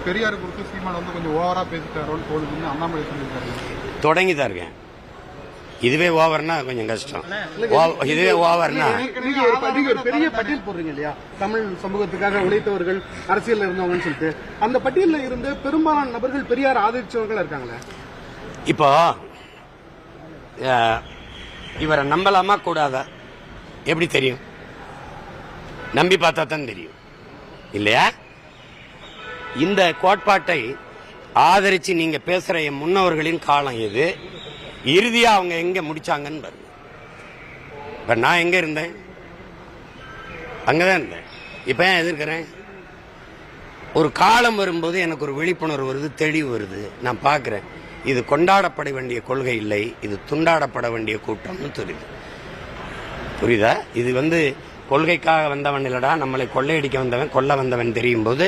பெரியார் குறித்து சீமான் வந்து கொஞ்சம் ஓவரா பேசிட்டாரோன்னு தோணுதுன்னு அண்ணாமலை சொல்லியிருக்காரு. தொடங்கிதான் இருக்கேன். இதுவே ஓவர்னா கொஞ்சம் கஷ்டம். இதுவே ஓவர்னா நீங்க ஒரு பெரிய பட்டியல் போடுறீங்க இல்லையா, தமிழ் சமூகத்துக்காக உழைத்தவர்கள் அரசியல் இருந்தவங்கன்னு சொல்லிட்டு, அந்த பட்டியல இருந்து பெரும்பாலான நபர்கள் பெரியார் ஆதரிச்சவர்கள் இருக்காங்களே. இப்போ இவரை நம்பலாமா கூடாதா எப்படி தெரியும்? நம்பி பார்த்தா தான் தெரியும் இல்லையா? இந்த கோட்பாட்டை ஆதரிச்சு நீங்க பேசுற என் முன்னவர்களின் காலம் எது, இறுதியா அவங்க எங்க முடிச்சாங்கன்னு பாருங்க. இப்ப நான் எங்க இருந்தேன்? அங்கதான் இருந்தேன். இப்ப ஏன் எதிர்க்கிறேன்? ஒரு காலம் வரும்போது எனக்கு ஒரு விழிப்புணர்வு வருது, தெளிவு வருது. நான் பாக்குறேன் இது கொண்டாடப்பட வேண்டிய கொள்கை இல்லை, இது துண்டாடப்பட வேண்டிய கூட்டம்னு தெரியுது. புரியுதா? இது கொள்கைக்காக வந்தவன் இல்லடா, நம்மளை கொள்ளையடிக்க வந்தவன், கொல்ல வந்தவன் தெரியும் போது